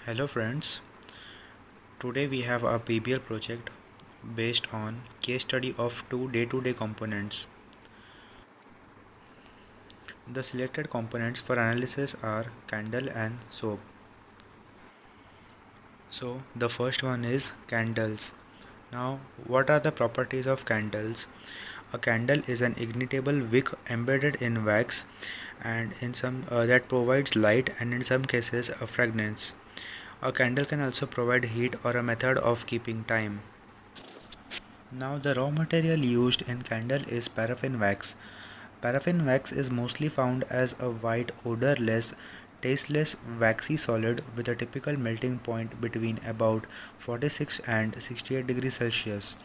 Hello friends, today we have a PBL project based on case study of two day-to-day components. The selected components for analysis are candle and soap. So the first one is candles. Now what are the properties of candles? A candle is an ignitable wick embedded in wax and in some that provides light and in some cases a fragrance. A candle can also provide heat or a method of keeping time. Now the raw material used in candle is paraffin wax. Paraffin wax is mostly found as a white, odorless, tasteless, waxy solid with a typical melting point between about 46 and 68 degrees Celsius.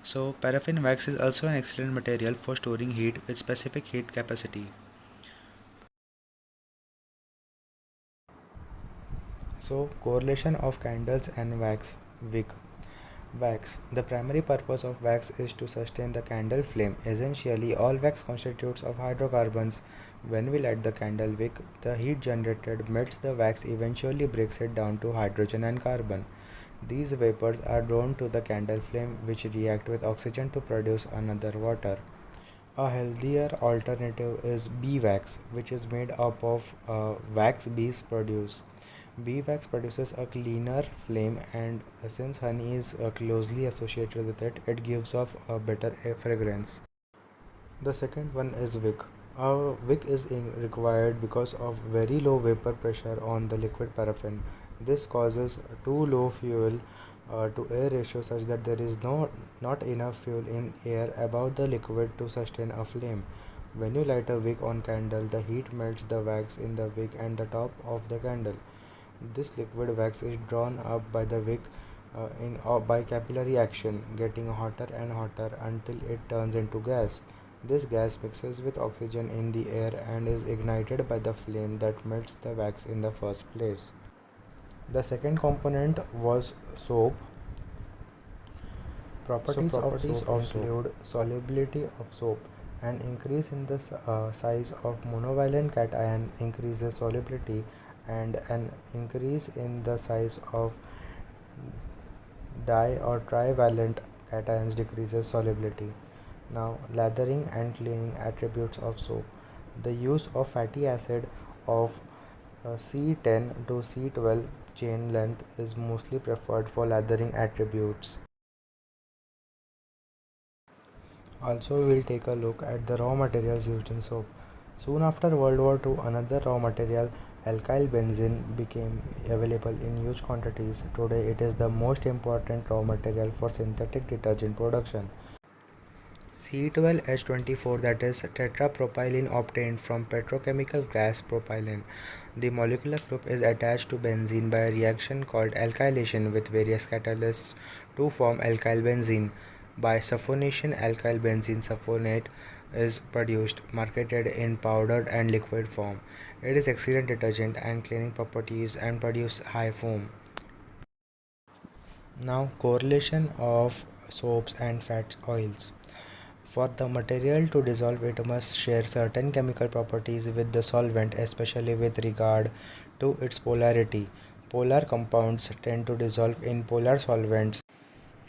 So paraffin wax is also an excellent material for storing heat with specific heat capacity. So correlation of candles and wax wick. Wax. The primary purpose of wax is to sustain the candle flame. Essentially, all wax constitutes of hydrocarbons. When we light the candle wick, the heat generated melts the wax, eventually breaks it down to hydrogen and carbon. These vapors are drawn to the candle flame, which react with oxygen to produce another water. A healthier alternative is beeswax, which is made up of wax bees produce. Beeswax produces a cleaner flame, and since honey is closely associated with it, it gives off a better fragrance. The second one is wick. A wick is required because of very low vapor pressure on the liquid paraffin. This causes too low fuel to air ratio such that there is not enough fuel in air above the liquid to sustain a flame. When you light a wick on candle, the heat melts the wax in the wick and the top of the candle. This liquid wax is drawn up by the wick by capillary action, getting hotter and hotter until it turns into gas. This gas mixes with oxygen in the air and is ignited by the flame that melts the wax in the first place. The second component was soap. Properties of include solubility of soap. An increase in the size of monovalent cation increases solubility, and an increase in the size of di or trivalent cations decreases solubility. Now, lathering and cleaning attributes of soap. The use of fatty acid of C10 to C12 chain length is mostly preferred for lathering attributes. Also, we will take a look at the raw materials used in soap. Soon after World War II, another raw material, alkyl benzene, became available in huge quantities. Today, it is the most important raw material for synthetic detergent production. C12H24, that is tetrapropylene, obtained from petrochemical gas propylene. The molecular group is attached to benzene by a reaction called alkylation with various catalysts to form alkyl benzene. By sulfonation, alkyl benzene sulfonate is produced, marketed in powdered and liquid form. It is excellent detergent and cleaning properties and produce high foam. Now, correlation of soaps and fat oils. For the material to dissolve, it must share certain chemical properties with the solvent, especially with regard to its polarity. Polar compounds tend to dissolve in polar solvents.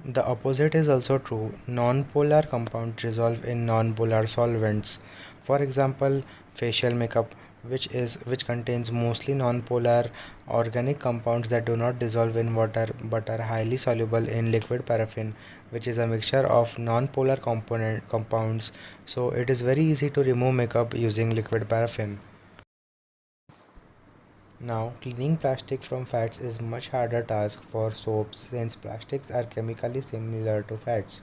The opposite is also true. Non-polar compounds dissolve in non-polar solvents. For example, facial makeup, which contains mostly non-polar organic compounds that do not dissolve in water but are highly soluble in liquid paraffin, which is a mixture of non-polar compounds. So it is very easy to remove makeup using liquid paraffin. Now, cleaning plastic from fats is much harder task for soaps since plastics are chemically similar to fats.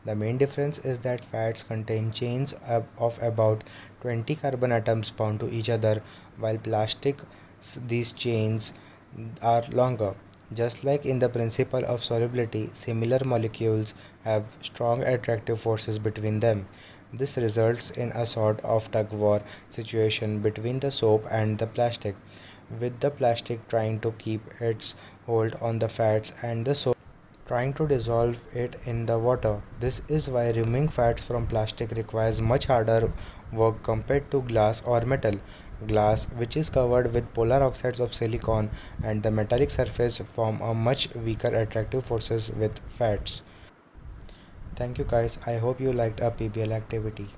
The main difference is that fats contain chains of about 20 carbon atoms bound to each other, while plastic these chains are longer. Just like in the principle of solubility, similar molecules have strong attractive forces between them. This results in a sort of tug-of-war situation between the soap and the plastic, with the plastic trying to keep its hold on the fats and the soap trying to dissolve it in the water. This is why removing fats from plastic requires much harder work compared to glass or metal. Glass, which is covered with polar oxides of silicon, and the metallic surface form a much weaker attractive forces with fats. Thank you guys. I hope you liked our PBL activity.